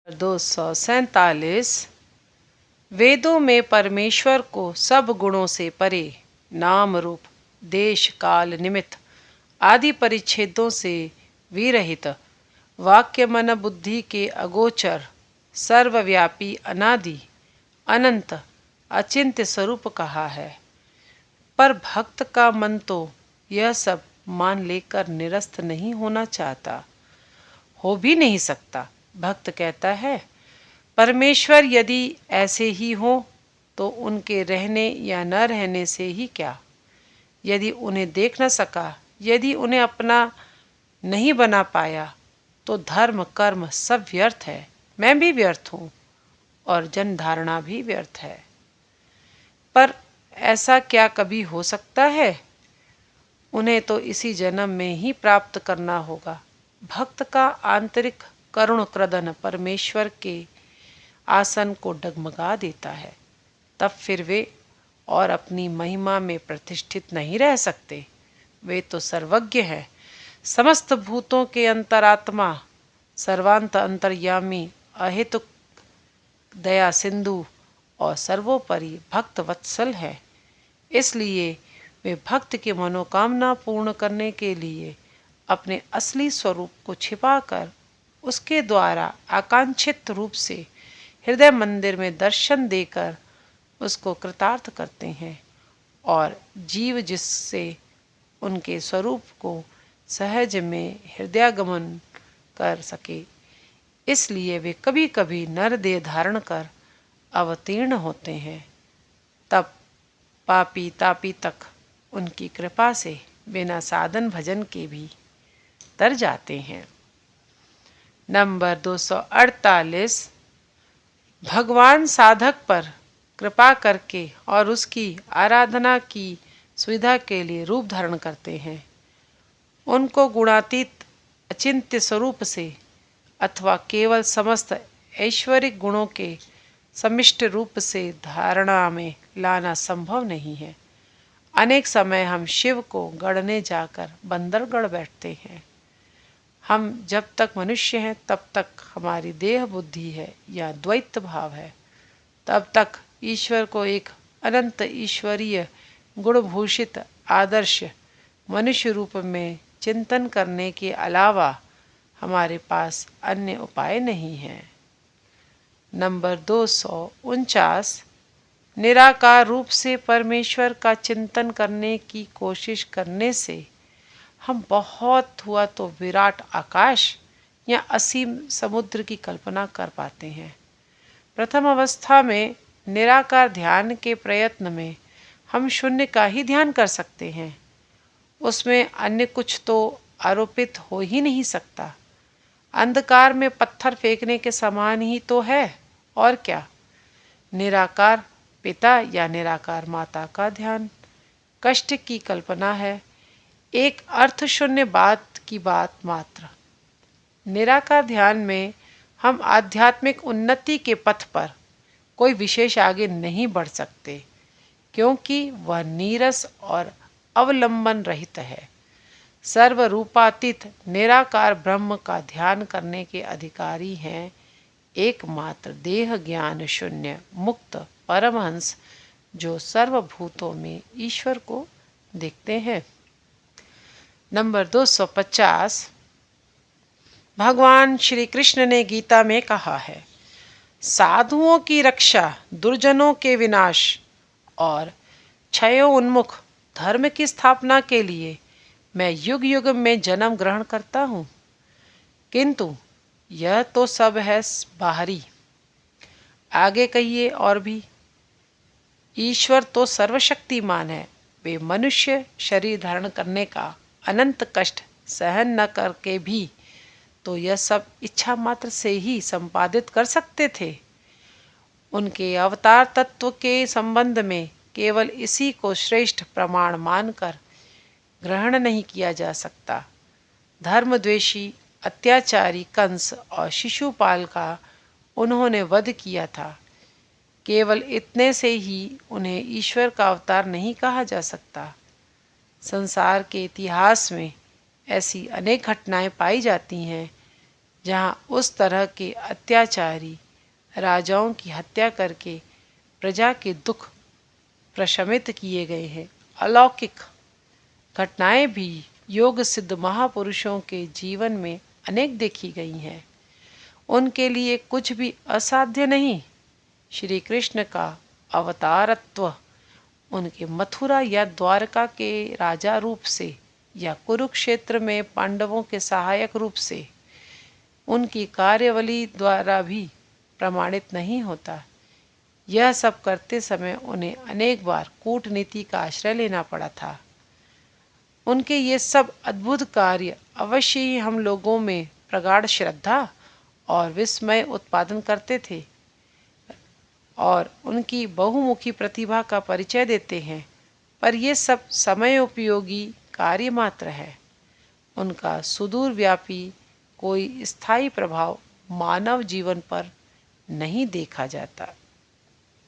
247। वेदों में परमेश्वर को सब गुणों से परे, नाम रूप, देश काल निमित्त आदि परिच्छेदों से विरहित, वाक्य मन बुद्धि के अगोचर, सर्वव्यापी, अनादि, अनंत, अचिंत्य स्वरूप कहा है। पर भक्त का मन तो यह सब मान लेकर निरस्त नहीं होना चाहता, हो भी नहीं सकता। भक्त कहता है, परमेश्वर यदि ऐसे ही हो तो उनके रहने या न रहने से ही क्या। यदि उन्हें देख न सका, यदि उन्हें अपना नहीं बना पाया, तो धर्म कर्म सब व्यर्थ है, मैं भी व्यर्थ हूँ और जन धारणा भी व्यर्थ है। पर ऐसा क्या कभी हो सकता है? उन्हें तो इसी जन्म में ही प्राप्त करना होगा। भक्त का आंतरिक करुण क्रदन परमेश्वर के आसन को डगमगा देता है। तब फिर वे और अपनी महिमा में प्रतिष्ठित नहीं रह सकते। वे तो सर्वज्ञ हैं, समस्त भूतों के अंतरात्मा, सर्वांत अंतर्यामी, अहेतुक दया सिंधु और सर्वोपरि भक्त वत्सल है। इसलिए वे भक्त की मनोकामना पूर्ण करने के लिए अपने असली स्वरूप को छिपाकर उसके द्वारा आकांक्षित रूप से हृदय मंदिर में दर्शन देकर उसको कृतार्थ करते हैं, और जीव जिससे उनके स्वरूप को सहज में हृदयागमन कर सके, इसलिए वे कभी कभी नर देह धारण कर अवतीर्ण होते हैं। तब पापी तापी तक उनकी कृपा से बिना साधन भजन के भी तर जाते हैं। नंबर 248। भगवान साधक पर कृपा करके और उसकी आराधना की सुविधा के लिए रूप धारण करते हैं। उनको गुणातीत अचिंत्य स्वरूप से अथवा केवल समस्त ऐश्वरिक गुणों के समिष्ट रूप से धारणा में लाना संभव नहीं है। अनेक समय हम शिव को गढ़ने जाकर बंदर गढ़ बैठते हैं। हम जब तक मनुष्य हैं तब तक हमारी देह बुद्धि है या द्वैत भाव है, तब तक ईश्वर को एक अनंत ईश्वरीय गुणभूषित आदर्श मनुष्य रूप में चिंतन करने के अलावा हमारे पास अन्य उपाय नहीं है। नंबर 249। निराकार रूप से परमेश्वर का चिंतन करने की कोशिश करने से हम बहुत हुआ तो विराट आकाश या असीम समुद्र की कल्पना कर पाते हैं। प्रथम अवस्था में निराकार ध्यान के प्रयत्न में हम शून्य का ही ध्यान कर सकते हैं। उसमें अन्य कुछ तो आरोपित हो ही नहीं सकता। अंधकार में पत्थर फेंकने के समान ही तो है, और क्या। निराकार पिता या निराकार माता का ध्यान कष्ट की कल्पना है, एक अर्थशून्य बात की बात मात्र। निराकार ध्यान में हम आध्यात्मिक उन्नति के पथ पर कोई विशेष आगे नहीं बढ़ सकते, क्योंकि वह नीरस और अवलंबन रहित है। सर्वरूपातीत निराकार ब्रह्म का ध्यान करने के अधिकारी हैं एकमात्र देह ज्ञान शून्य मुक्त परमहंस, जो सर्वभूतों में ईश्वर को देखते हैं। नंबर 250। भगवान श्री कृष्ण ने गीता में कहा है, साधुओं की रक्षा, दुर्जनों के विनाश और क्षयोन्मुख धर्म की स्थापना के लिए मैं युग युग में जन्म ग्रहण करता हूँ। किंतु यह तो सब है बाहरी। आगे कहिए और भी। ईश्वर तो सर्वशक्तिमान है। वे मनुष्य शरीर धारण करने का अनंत कष्ट सहन न करके भी तो यह सब इच्छा मात्र से ही संपादित कर सकते थे। उनके अवतार तत्व के संबंध में केवल इसी को श्रेष्ठ प्रमाण मानकर ग्रहण नहीं किया जा सकता। धर्मद्वेषी अत्याचारी कंस और शिशुपाल का उन्होंने वध किया था। केवल इतने से ही उन्हें ईश्वर का अवतार नहीं कहा जा सकता। संसार के इतिहास में ऐसी अनेक घटनाएं पाई जाती हैं जहाँ उस तरह के अत्याचारी राजाओं की हत्या करके प्रजा के दुख प्रशमित किए गए हैं। अलौकिक घटनाएं भी योग सिद्ध महापुरुषों के जीवन में अनेक देखी गई हैं। उनके लिए कुछ भी असाध्य नहीं। श्री कृष्ण का अवतारत्व उनके मथुरा या द्वारका के राजा रूप से या कुरुक्षेत्र में पांडवों के सहायक रूप से उनकी कार्यावली द्वारा भी प्रमाणित नहीं होता। यह सब करते समय उन्हें अनेक बार कूटनीति का आश्रय लेना पड़ा था। उनके ये सब अद्भुत कार्य अवश्य ही हम लोगों में प्रगाढ़ श्रद्धा और विस्मय उत्पादन करते थे और उनकी बहुमुखी प्रतिभा का परिचय देते हैं, पर ये सब समयोपयोगी कार्य मात्र है। उनका सुदूरव्यापी कोई स्थायी प्रभाव मानव जीवन पर नहीं देखा जाता।